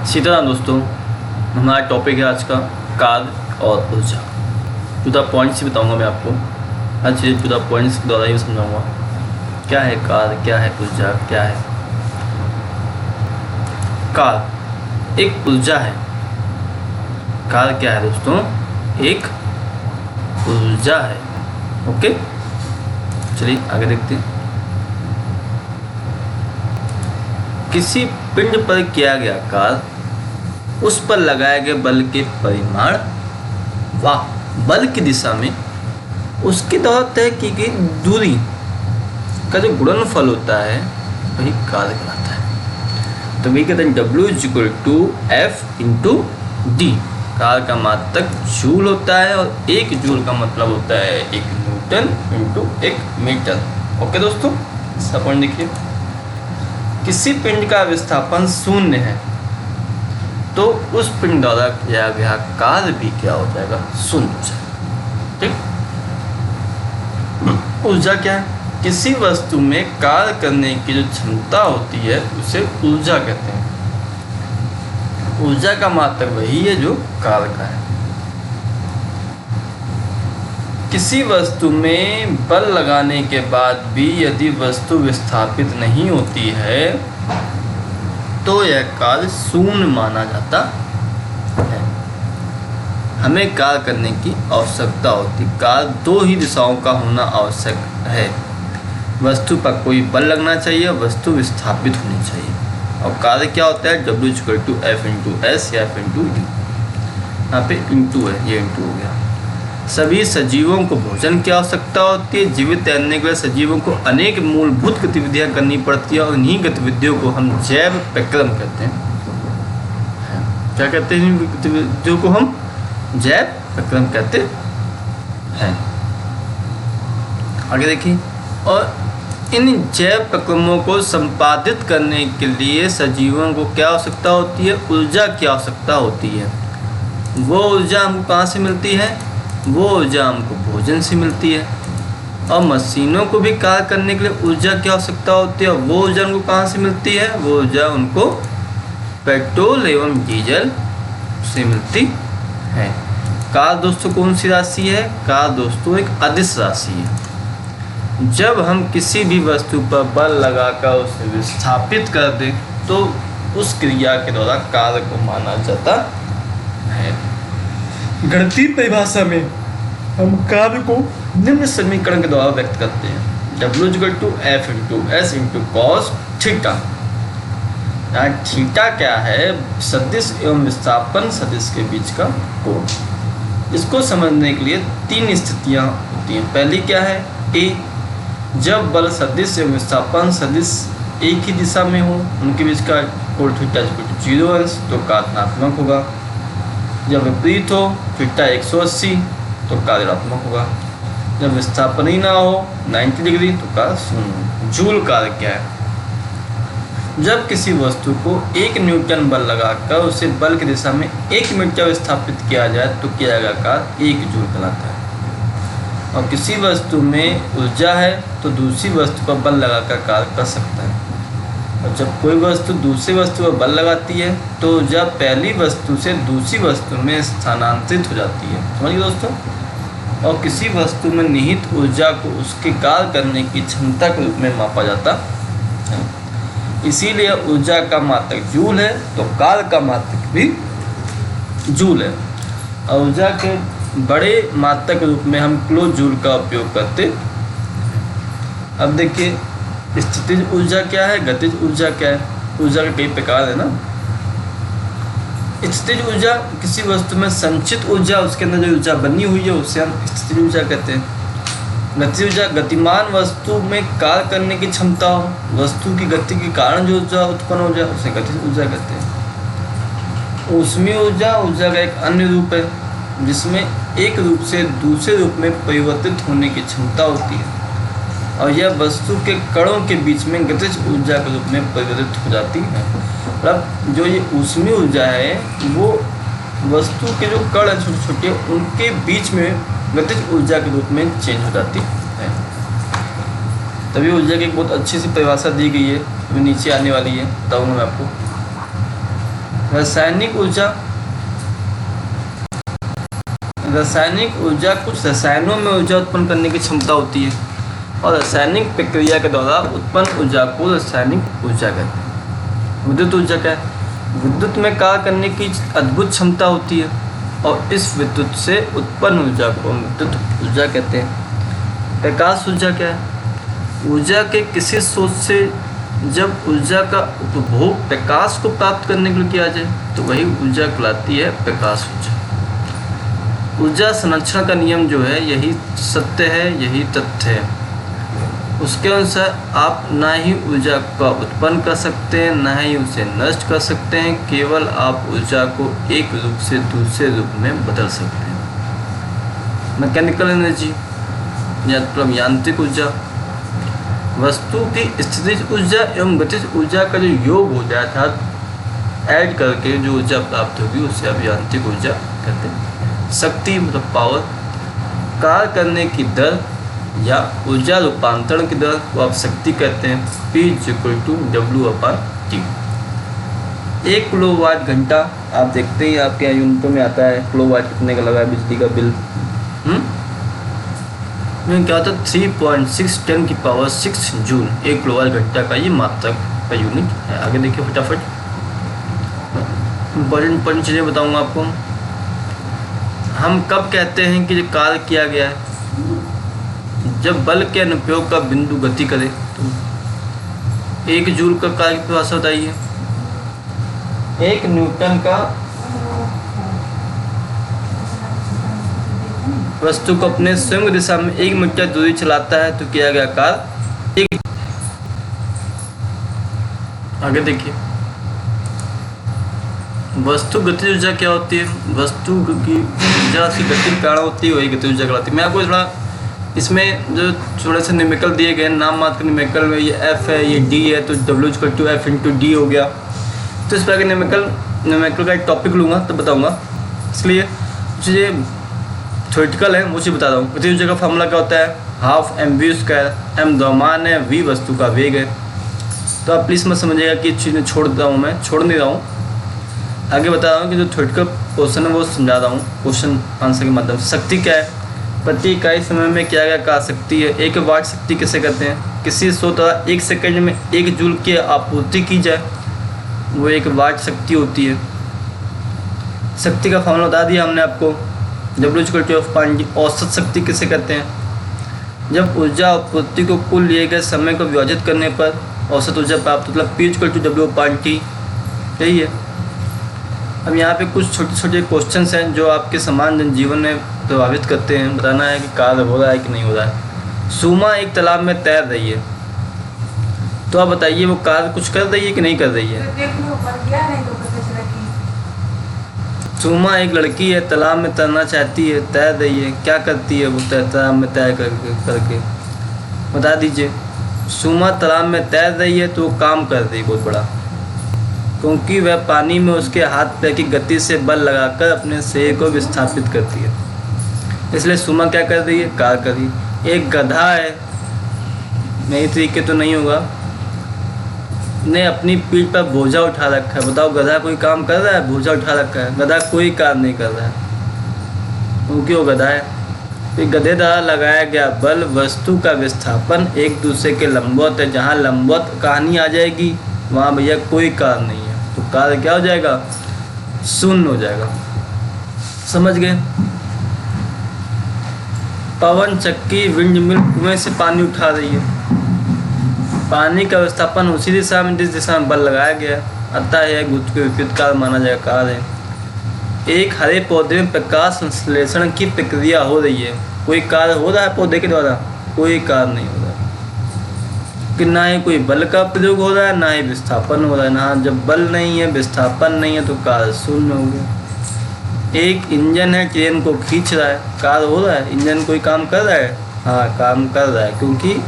सीताराम दोस्तों, हमारा टॉपिक है आज का कार्य और ऊर्जा। टू द पॉइंट्स ही बताऊंगा मैं आपको, हर चीज़ टू द पॉइंट्स के द्वारा ही समझाऊंगा। क्या है कार्य, क्या है ऊर्जा, क्या है कार्य। एक ऊर्जा है। कार्य क्या है दोस्तों? एक ऊर्जा है। ओके, चलिए आगे देखते हैं। किसी पिंड पर किया गया कार्य उस पर लगाए गए बल के परिमाण व बल की दिशा में उसके द्वारा तय की गई दूरी का जो गुणनफल होता है वही कार्य कहलाता है। तो वही कहते हैं W=F/d। कार्य का मात्रक जूल होता है और एक जूल का मतलब होता है 1 न्यूटन इंटू 1 मीटर। ओके दोस्तों, इसका पॉइंट देखिए। किसी पिंड का विस्थापन 0 है तो उस पिंड द्वारा किया गया कार्य भी क्या हो जाएगा? 0 हो जाएगा। ठीक। ऊर्जा क्या है? किसी वस्तु में कार्य करने की जो क्षमता होती है उसे ऊर्जा कहते हैं। ऊर्जा का मात्रक वही है जो कार्य का है। किसी वस्तु में बल लगाने के बाद भी यदि वस्तु विस्थापित नहीं होती है तो यह कार्य शून्य माना जाता है। हमें कार्य करने की आवश्यकता होती है। कार्य 2 ही दिशाओं का होना आवश्यक है। वस्तु पर कोई बल लगना चाहिए, वस्तु विस्थापित होनी चाहिए। और कार्य क्या होता है? W=F/s या F/d। यहाँ पे इंटू है, ये इंटू हो गया। सभी सजीवों को भोजन की आवश्यकता होती है। जीवित रहने के लिए सजीवों को अनेक मूलभूत गतिविधियां करनी पड़ती है और इन्हीं गतिविधियों को हम जैव प्रक्रम कहते हैं। क्या कहते हैं? इन गतिविधियों को हम जैव प्रक्रम कहते हैं। आगे देखिए। और इन जैव प्रक्रमों को संपादित करने के लिए सजीवों को क्या आवश्यकता होती है? ऊर्जा की आवश्यकता होती है। वो ऊर्जा हमको कहाँ से मिलती है? वो ऊर्जा हमको भोजन से मिलती है। और मशीनों को भी कार्य करने के लिए ऊर्जा की आवश्यकता होती है। वो ऊर्जा उनको कहाँ से मिलती है? वो ऊर्जा उनको पेट्रोल एवं डीजल से मिलती है। कार्य दोस्तों कौन सी राशि है? कार्य दोस्तों एक अदिश राशि है। जब हम किसी भी वस्तु पर बल लगाकर उसे विस्थापित कर दें तो उस क्रिया के द्वारा कार्य को माना जाता है। गणितीय परिभाषा में हम कार्य को निम्न समीकरण के द्वारा व्यक्त करते हैं। W=F/s/cos theta. यहाँ थीटा क्या है? सदिश एवं विस्थापन सदिश के बीच का कोण। इसको समझने के लिए 3 स्थितियाँ होती हैं। पहली क्या है? A, जब बल सदिश एवं विस्थापन सदिश एक ही दिशा में हो, उनके बीच का कोण थीटा 0 अंश तो कार्य धनात्मक होगा। जब विपरीत हो थीटा 180 तो कार्य ऋणात्मक होगा। जब विस्थापन ही ना हो 90 डिग्री तो कार्य 0। जूल कार्य क्या है? जब किसी वस्तु को 1 न्यूटन बल लगाकर उसे बल की दिशा में 1 मीटर विस्थापित किया जाए तो किया गया कार्य 1 जूल कहलाता है। और किसी वस्तु में ऊर्जा है तो दूसरी वस्तु पर बल लगाकर कार्य कर सकता है। और जब कोई वस्तु दूसरी वस्तु पर बल लगाती है तो ऊर्जा पहली वस्तु से दूसरी वस्तु में स्थानांतरित हो जाती है। समझिए दोस्तों। और किसी वस्तु में निहित ऊर्जा को उसके कार्य करने की क्षमता के रूप में मापा जाता है। इसीलिए ऊर्जा का मात्रक जूल है तो कार्य का मात्रक भी जूल है। और ऊर्जा के बड़े मात्रक के रूप में हम किलो जूल का उपयोग करते हैं। अब देखिए, स्थितिज ऊर्जा क्या है, गतिज ऊर्जा क्या है? ऊर्जा के कई प्रकार है ना। स्थितिज ऊर्जा किसी वस्तु में संचित ऊर्जा, उसके अंदर जो ऊर्जा बनी हुई है उसे हम स्थितिज ऊर्जा कहते हैं। गतिज ऊर्जा गतिमान वस्तु में कार्य करने की क्षमता हो, वस्तु की गति के कारण जो ऊर्जा उत्पन्न हो जाए उसे गतिज ऊर्जा कहते हैं। ऊष्मीय ऊर्जा ऊर्जा का एक अन्य रूप है जिसमें एक रूप से दूसरे रूप में परिवर्तित होने की क्षमता होती है और यह वस्तु के कणों के बीच में गतिज ऊर्जा के रूप में परिवर्तित हो जाती है। मतलब जो ये ऊष्मीय ऊर्जा है वो वस्तु के जो कण हैं छोटे छोटे उनके बीच में गतिज ऊर्जा के रूप में चेंज हो जाती है। तभी ऊर्जा की एक बहुत अच्छी सी परिभाषा दी गई है, जो नीचे आने वाली है, बताऊँगा मैं आपको। रासायनिक ऊर्जा कुछ रसायनों में ऊर्जा उत्पन्न करने की क्षमता होती है और रासायनिक प्रक्रिया के द्वारा उत्पन्न ऊर्जा को रासायनिक ऊर्जा कहते हैं। विद्युत ऊर्जा क्या है? विद्युत में कार्य करने की अद्भुत क्षमता होती है और इस विद्युत से उत्पन्न ऊर्जा को हम विद्युत ऊर्जा कहते हैं। प्रकाश ऊर्जा क्या है? ऊर्जा के किसी स्रोत से जब ऊर्जा का उपभोग प्रकाश को प्राप्त करने के लिए किया जाए तो वही ऊर्जा कहलाती है प्रकाश ऊर्जा। ऊर्जा संरक्षण का नियम जो है यही सत्य है, यही तथ्य है। उसके अनुसार आप ना ही ऊर्जा का उत्पन्न कर सकते हैं ना ही उसे नष्ट कर सकते हैं, केवल आप ऊर्जा को एक रूप से दूसरे रूप में बदल सकते हैं। मैकेनिकल एनर्जी या मतलब यांत्रिक ऊर्जा, वस्तु की स्थितिज ऊर्जा एवं गतिज ऊर्जा का जो योग हो जाए अर्थात ऐड करके जो ऊर्जा प्राप्त होगी उसे आप यांत्रिक ऊर्जा कहते हैं। शक्ति मतलब पावर, कार्य करने की दर या ऊर्जा रूपांतरण की दर को आप शक्ति कहते हैं। P=W/T। 1 किलोवाट घंटा आप देखते ही आपके यहाँ यूनिटों में आता है किलोवाट कितने का लगा है बिजली का बिल। में क्या होता है 3.6 10⁻⁶ जूल 1 किलोवाट घंटा का ये मात्रक का यूनिट है। आगे देखिए फटाफट इंपॉर्टेंट चीज़ें बताऊँगा आपको। हम कब कहते हैं कि जो कार्य किया गया है? जब बल के अनुप्रयोग का बिंदु गति करे तो 1 जूल का कार्य की परिभाषा बताइए। 1 न्यूटन का वस्तु को अपने स्वयं दिशा में 1 मीटर दूरी चलाता है तो किया गया कार्य 1। आगे देखिए वस्तु गतिज ऊर्जा क्या होती है? वस्तु की ऊर्जा से गति के कारण होती है वही गतिज ऊर्जा कहलाती है। मैं आपको थोड़ा इसमें जो थोड़े से न्यूमेरिकल दिए गए नाम मात्र न्यूमेरिकल में ये F है ये D है तो W=F×D हो गया। तो इस प्रकार के न्यूमेरिकल का एक टॉपिक लूँगा तो बताऊँगा, इसलिए चीज़ें थ्योरेटिकल है वो चीज़ बता रहा हूँ। गतिज ऊर्जा का फॉर्मूला क्या होता है? 12mv²। m द्रव्यमान है, v वस्तु का वेग है। तो आप प्लीज़ मत समझिएगा कि चीज़ें छोड़ रहा हूँ, मैं छोड़ नहीं रहा हूँ, आगे बता रहा हूँ कि जो थ्योरेटिकल पोर्शन है वो समझा रहा हूँ क्वेश्चन आंसर के माध्यम से। शक्ति क्या है? प्रति इकाई समय में किया गया कार्य शक्ति है। 1 वाट शक्ति किसे कहते हैं? किसी स्रोत द्वारा 1 सेकंड में 1 जूल की आपूर्ति की जाए वो 1 वाट शक्ति होती है। शक्ति का फॉर्मूला बता दिया हमने आपको। W=F/T। औसत शक्ति किसे कहते हैं? जब ऊर्जा आपूर्ति को कुल लिए गए समय को विभाजित करने पर औसत ऊर्जा प्राप्त मतलब P=W/T। यही है। अब यहाँ पे कुछ छोटे छोटे क्वेश्चंस हैं जो आपके समान जनजीवन में प्रभावित करते हैं। बताना है कि कार्य हो रहा है कि नहीं हो रहा है। सुमा एक तालाब में तैर रही है तो आप बताइए वो कार्य कुछ कर रही है कि नहीं कर रही है? सुमा एक लड़की है, तालाब में तैरना चाहती है, तैर रही है, क्या करती है वो तालाब में तैर करके बता दीजिए। सुमा तालाब में तैर रही है तो वो काम कर रही है बहुत बड़ा, क्योंकि वह पानी में उसके हाथ पैर की गति से बल लगाकर अपने शरीर को विस्थापित करती है, इसलिए सुमा क्या कर रही है? कार्य कर रही है। एक गधा है, नई तरीके तो नहीं होगा, ने अपनी पीठ पर बोझा उठा रखा है। बताओ गधा कोई काम कर रहा है? बोझा उठा रखा है, गधा कोई काम नहीं कर रहा है क्योंकि वो गधा है। फिर गधे द्वारा लगाया गया बल वस्तु का विस्थापन एक दूसरे के लंबवत है। जहाँ लंबवत कहानी आ जाएगी वहाँ भैया कोई कार्य नहीं है, तो कार्य क्या हो जाएगा? शून्य हो जाएगा। समझ गए? पवन चक्की विंड मिल कुएं से पानी उठा रही है। पानी का विस्थापन उसी दिशा में जिस दिशा में बल लगाया गया, अतः यह गुरुत्व के विपरीत कार्य माना जाएगा। कार्य है एक हरे पौधे में प्रकाश संश्लेषण की प्रक्रिया हो रही है। कोई कार्य हो रहा है पौधे के द्वारा? कोई कार्य नहीं हो रहा है कि ना ही कोई बल का प्रयोग हो रहा है ना ही विस्थापन हो रहा है। ना जब बल नहीं है विस्थापन नहीं है तो कार्य शून्य हो गया। एक इंजन है, ट्रेन को खींच रहा है, कार्य हो रहा है? इंजन कोई काम कर रहा है? हाँ काम कर रहा है, क्योंकि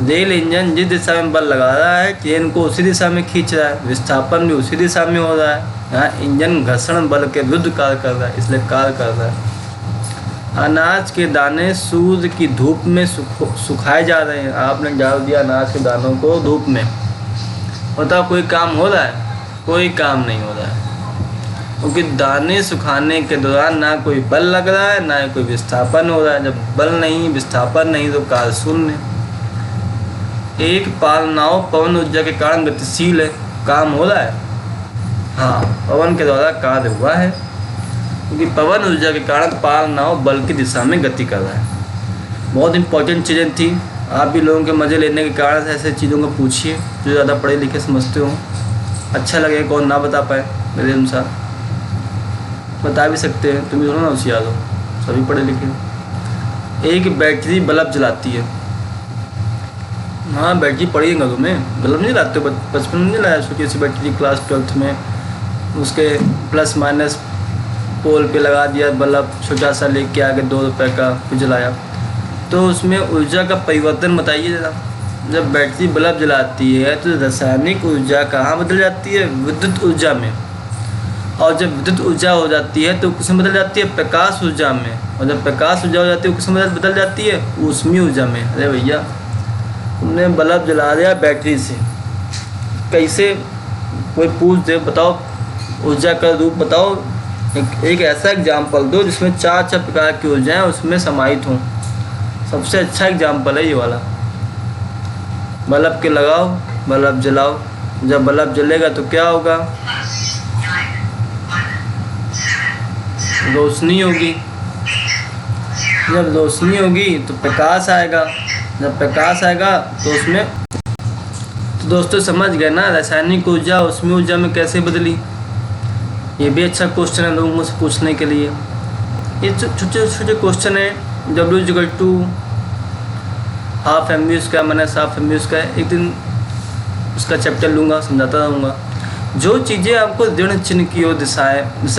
रेल इंजन जिस दिशा में बल लगा रहा है ट्रेन को उसी दिशा में खींच रहा है, विस्थापन भी उसी दिशा में हो रहा है। यहाँ इंजन घर्षण बल के विरुद्ध कार्य कर रहा है, इसलिए कार्य कर रहा है। अनाज के दाने सूर्य की धूप में सुखाए जा रहे हैं। आपने डाल दिया अनाज के दानों को धूप में, बताओ कोई काम हो रहा है? कोई काम नहीं हो रहा है, क्योंकि दाने सुखाने के दौरान ना कोई बल लग रहा है ना कोई विस्थापन हो रहा है। जब बल नहीं विस्थापन नहीं तो कार्य शून्य। एक पाल नाव पवन ऊर्जा के कारण गतिशील है, काम हो रहा है। हाँ, पवन के द्वारा कार्य हुआ है, क्योंकि पवन ऊर्जा के कारण पाल नाव बल की दिशा में गति कर रहा है। बहुत इंपॉर्टेंट चीज़ें थी। आप भी लोगों के मज़े लेने के कारण ऐसे चीज़ों को पूछिए जो ज़्यादा पढ़े लिखे समझते हो। अच्छा लगे कौन ना बता पाए, मेरे अनुसार बता भी सकते हैं, तुम दोनों ना होशियार हो, सभी पढ़े लिखे हो। एक बैटरी बल्ब जलाती है। हाँ, बैटरी पड़ी है तुम्हें, बल्ब नहीं जलाते हो? बचपन में नहीं लाया छोटी सी बैटरी क्लास 12th में, उसके प्लस माइनस पोल पे लगा दिया बल्ब, छोटा सा लेके आके 2 रुपये का, फिर जलाया। तो उसमें ऊर्जा का परिवर्तन बताइए ज़रा। जब बैटरी बल्ब जलाती है तो रासायनिक ऊर्जा कहाँ बदल जाती है? विद्युत ऊर्जा में। और जब विद्युत ऊर्जा हो जाती है तो किसमें बदल जाती है? प्रकाश ऊर्जा में। और जब प्रकाश ऊर्जा हो जाती है किसमें बदल जाती है? ऊष्मीय ऊर्जा में। अरे भैया, तुमने बल्ब जला दिया बैटरी से, कैसे? कोई पूछ दे, बताओ ऊर्जा का रूप बताओ, एक ऐसा एग्जाम्पल दो जिसमें 4 प्रकार की ऊर्जाएँ उसमें समाहित हों। सबसे अच्छा एग्जाम्पल है ये वाला। बल्ब के लगाओ, बल्ब जलाओ, जब बल्ब जलेगा तो क्या होगा? रोशनी होगी। जब रोशनी होगी तो प्रकाश आएगा। जब प्रकाश आएगा तो उसमें, तो दोस्तों समझ गए ना रासायनिक ऊर्जा ऊष्मीय ऊर्जा में कैसे बदली? ये भी अच्छा क्वेश्चन है लोगों से पूछने के लिए। ये छोटे छोटे क्वेश्चन है। W हाफ एम बी का माइनस हाफ एम बी का, एक दिन उसका चैप्टर लूँगा, समझाता रहूँगा। जो चीज़ें आपको ऋण चिन्ह की ओर दिशा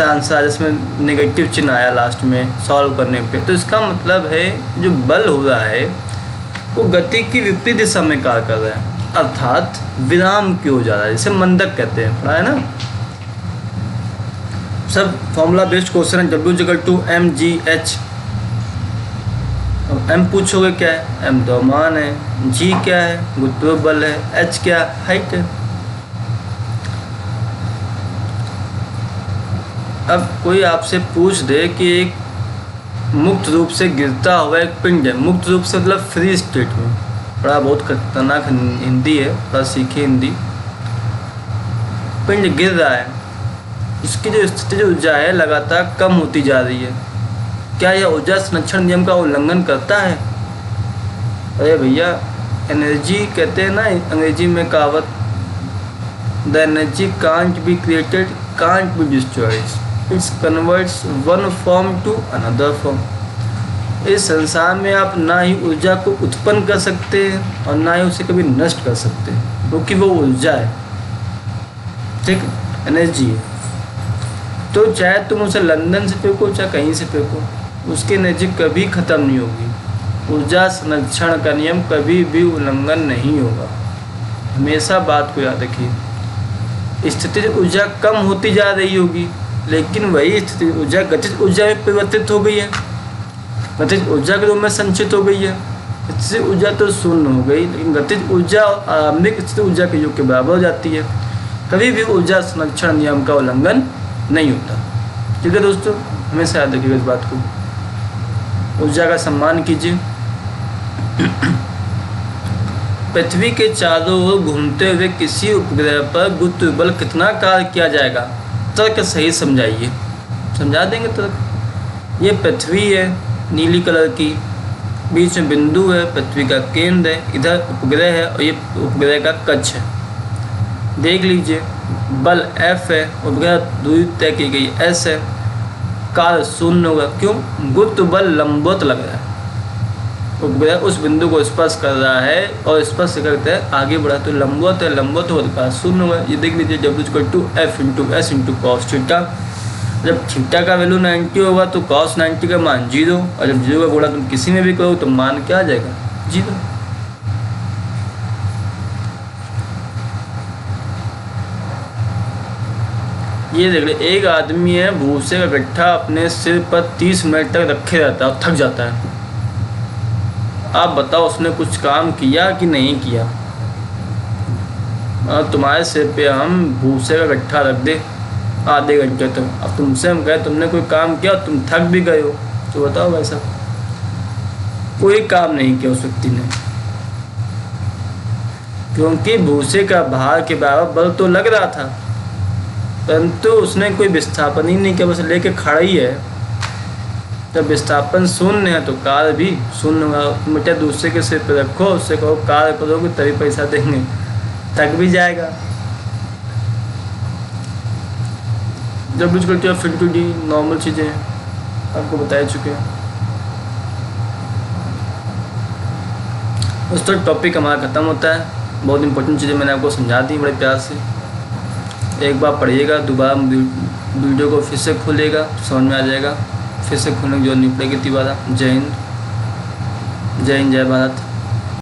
आंसर जिसमें नेगेटिव चिन्ह आया लास्ट में सॉल्व करने पे, तो इसका मतलब है जो बल हो रहा है वो गति की विपरीत दिशा में कार्य कर रहा है, अर्थात विराम की ओर जा रहा है, जिसे मंदक कहते हैं। पढ़ा है ना? सब फॉर्मूला बेस्ड क्वेश्चन है। W=mgh। एम पूछोगे क्या है? एम द्रव्यमान है, जी क्या है? गुरुत्व बल है, एच क्या? हाइट है। अब कोई आपसे पूछ दे कि एक मुक्त रूप से गिरता हुआ एक पिंड है, मुक्त रूप से मतलब फ्री स्टेट में, बड़ा बहुत खतरनाक हिंदी है, बड़ा सीखी हिंदी। पिंड गिर रहा है, उसकी जो स्थितिज ऊर्जा है लगातार कम होती जा रही है। क्या यह ऊर्जा संरक्षण नियम का उल्लंघन करता है? अरे भैया, एनर्जी कहते हैं ना अंग्रेजी में कहावत, the energy can't be created, can't be destroyed, it's converts one form to another form. इस संसार में आप ना ही ऊर्जा को उत्पन्न कर सकते हैं और ना ही उसे कभी नष्ट कर सकते हैं, क्योंकि वो ऊर्जा है, ठीक, एनर्जी है। तो चाहे तुम उसे लंदन से फेंको चाहे कहीं से फेंको, उसकी एनर्जी कभी ख़त्म नहीं होगी। ऊर्जा संरक्षण का नियम कभी भी उल्लंघन नहीं होगा। हमेशा बात को याद रखिए। स्थितिज ऊर्जा कम होती जा रही होगी, लेकिन वही स्थितिज ऊर्जा गतिज ऊर्जा में परिवर्तित हो गई है, गतिज ऊर्जा के रूप में संचित हो गई है। स्थितिज ऊर्जा तो शून्य हो गई, लेकिन गतिज ऊर्जा आरंभिक स्थितिज ऊर्जा के योग के बराबर हो जाती है। कभी भी ऊर्जा संरक्षण नियम का उल्लंघन नहीं होता। ठीक है दोस्तों, हमेशा याद रखिएगा इस बात को। ऊर्जा का सम्मान कीजिए। पृथ्वी के चारों ओर घूमते हुए किसी उपग्रह पर गुरुत्व बल कितना कार्य किया जाएगा? तर्क सही समझाइए। समझा देंगे तर्क। ये पृथ्वी है नीली कलर की, बीच में बिंदु है, पृथ्वी का केंद्र है, इधर उपग्रह है और ये उपग्रह का कक्ष है। देख लीजिए, बल F है, उपग्रह दूरी तय की गई S है, कार्य शून्य होगा। क्यों? गुरुत्व बल लंबवत लग रहा है, उपग्रह उस बिंदु को स्पर्श कर रहा है और स्पर्श करते हैं आगे बढ़ा, तो लंबवत है, लंबवत होगा तो कार्य शून्य होगा। ये देख लीजिए, W=F × S × cos थीटा। जब थीटा का वैल्यू 90 होगा तो cos 90 का मान 0, और जब 0 का गुणा तुम किसी में भी करो तो मान क्या आ जाएगा? 0। ये देख ले, एक आदमी है, भूसे का गट्ठा अपने सिर पर 30 मिनट तक रखे रहता है और थक जाता है। आप बताओ उसने कुछ काम किया कि नहीं किया? तुम्हारे सिर पे हम भूसे का गट्ठा रख दे आधे घंटे तक, अब तुमसे हम कहे तुमने कोई काम किया, तुम थक भी गए हो, तो बताओ भाई साहब, कोई काम नहीं किया उस व्यक्ति ने, क्योंकि भूसे का भार के बराबर बल तो लग रहा था, परंतु उसने कोई विस्थापन ही नहीं किया, बस लेके खड़ा ही है। जब विस्थापन शून्य है तो कार्य भी शून्य होगा। बेटा दूसरे के सिर पे रखो, उससे कहो कार्य करोगे तभी पैसा देंगे, थक भी जाएगा। जब डिफिकल्टी ऑफ फिजिकलिटी नॉर्मल चीज़ें आपको बता चुके हैं। उस तक टॉपिक हमारा ख़त्म होता है। बहुत इंपॉर्टेंट चीज़ें मैंने आपको समझा दी बड़े प्यार से। एक बार पढ़िएगा, दोबारा वीडियो को फिर से खोलिएगा, समझ में आ जाएगा। फिर से खोलने की जरूरत नहीं पड़ेगी दोबारा। जय हिंद, जय हिंद, जय भारत।